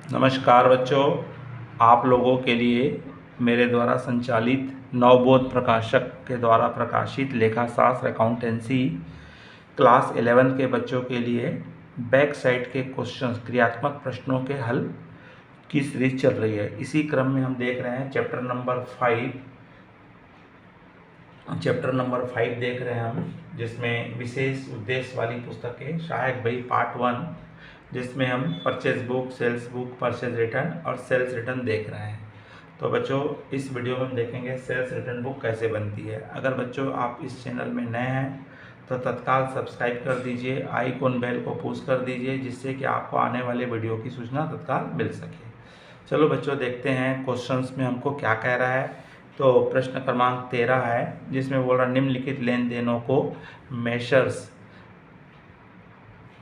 नमस्कार बच्चों, आप लोगों के लिए मेरे द्वारा संचालित नवबोध प्रकाशक के द्वारा प्रकाशित लेखाशास्त्र अकाउंटेंसी क्लास 11 के बच्चों के लिए बैक साइड के क्वेश्चंस क्रियात्मक प्रश्नों के हल की सीरीज चल रही है। इसी क्रम में हम देख रहे हैं चैप्टर नंबर 5 देख रहे हैं हम, जिसमें विशेष उद्देश्य वाली पुस्तकें सहायक बही पार्ट 1, जिसमें हम purchase book, sales book, purchase return और सेल्स रिटर्न देख रहे हैं। तो बच्चों, इस वीडियो में हम देखेंगे सेल्स रिटर्न बुक कैसे बनती है। अगर बच्चों आप इस चैनल में नए हैं तो तत्काल सब्सक्राइब कर दीजिए, आइकॉन बेल को पुश कर दीजिए, जिससे कि आपको आने वाले वीडियो की सूचना तत्काल मिल सके। चलो बच्चों, देखते हैं क्वेश्चंस में हमको क्या कह रहा है। तो प्रश्न क्रमांक 13 है, जिसमें बोल रहा निम्नलिखित लेन देनों को मेसर्स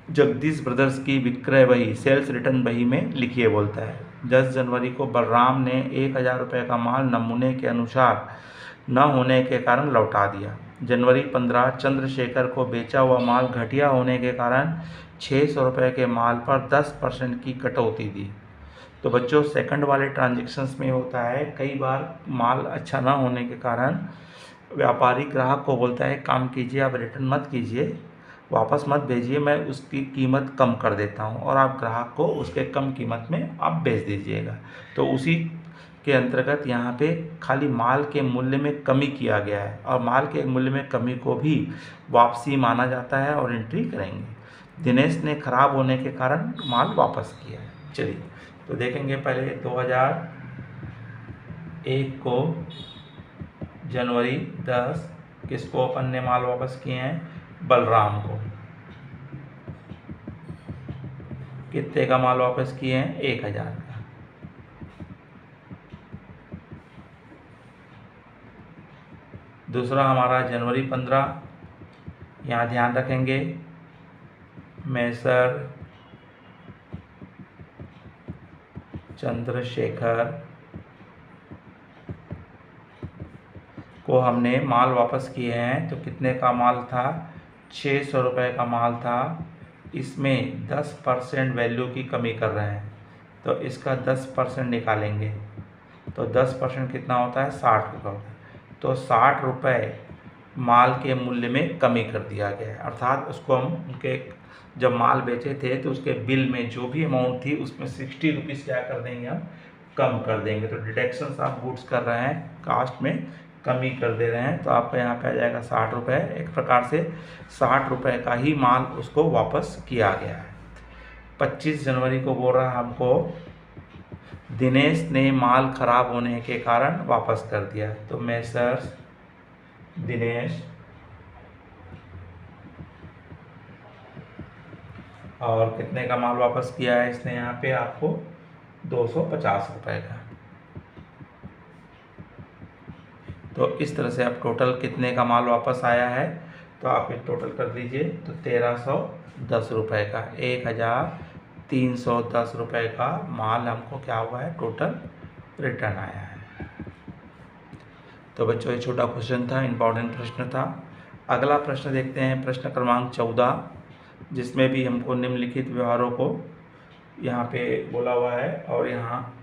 जगदीश ब्रदर्स की विक्रय बही सेल्स रिटर्न बही में लिखिए बोलता है। 10 जनवरी को बलराम ने 1000 रुपये का माल नमूने के अनुसार न होने के कारण लौटा दिया। जनवरी 15 चंद्रशेखर को बेचा हुआ माल घटिया होने के कारण 600 रुपये के माल पर 10% की कटौती दी। तो बच्चों, सेकंड वाले ट्रांजेक्शन्स में होता है, कई बार माल अच्छा ना होने के कारण व्यापारी ग्राहक को बोलता है काम कीजिए, आप रिटर्न मत कीजिए, वापस मत भेजिए, मैं उसकी कीमत कम कर देता हूं और आप ग्राहक को उसके कम कीमत में आप बेच दीजिएगा। तो उसी के अंतर्गत यहाँ पे खाली माल के मूल्य में कमी किया गया है और माल के मूल्य में कमी को भी वापसी माना जाता है और एंट्री करेंगे। दिनेश ने खराब होने के कारण माल वापस किया है। चलिए तो देखेंगे, पहले 2001 को जनवरी 10 किसको अपन ने माल वापस किए हैं? बलराम को। कितने का माल वापस किए हैं? 1000 का। दूसरा हमारा जनवरी 15, यहाँ ध्यान रखेंगे मेसर चंद्रशेखर को हमने माल वापस किए हैं। तो कितने का माल था? 600 रुपये का माल था। इसमें 10% वैल्यू की कमी कर रहे हैं, तो इसका 10% निकालेंगे तो 10% कितना होता है? 60 रुपये होता है। तो 60 रुपये माल के मूल्य में कमी कर दिया गया है, अर्थात उसको हम उनके जब माल बेचे थे तो उसके बिल में जो भी अमाउंट थी उसमें 60 रुपीज़ क्या कर देंगे? हम कम कर देंगे। तो डिडक्शंस आप गुड्स कर रहे हैं, कास्ट में कमी कर दे रहे हैं, तो आपका यहाँ पे आ जाएगा 60 रुपये। एक प्रकार से 60 रुपये का ही माल उसको वापस किया गया है। 25 जनवरी को बोल रहा है हमको दिनेश ने माल खराब होने के कारण वापस कर दिया। तो मेसर्स दिनेश और कितने का माल वापस किया है इसने? यहाँ पे आपको 250 रुपये का। तो इस तरह से आप टोटल कितने का माल वापस आया है, तो आप एक टोटल कर लीजिए। तो 1310 रुपये का, 1310 रुपये का माल हमको क्या हुआ है? टोटल रिटर्न आया है। तो बच्चों, ये छोटा क्वेश्चन था, इम्पॉर्टेंट प्रश्न था। अगला प्रश्न देखते हैं, प्रश्न क्रमांक 14, जिसमें भी हमको निम्नलिखित व्यवहारों को यहाँ पे बोला हुआ है। और यहाँ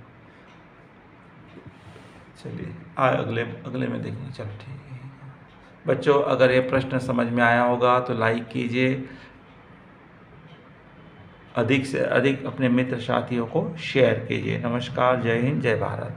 चलिए अगले में देखेंगे। चलो ठीक है बच्चों, अगर ये प्रश्न समझ में आया होगा तो लाइक कीजिए, अधिक से अधिक अपने मित्र साथियों को शेयर कीजिए। नमस्कार, जय हिंद, जय भारत।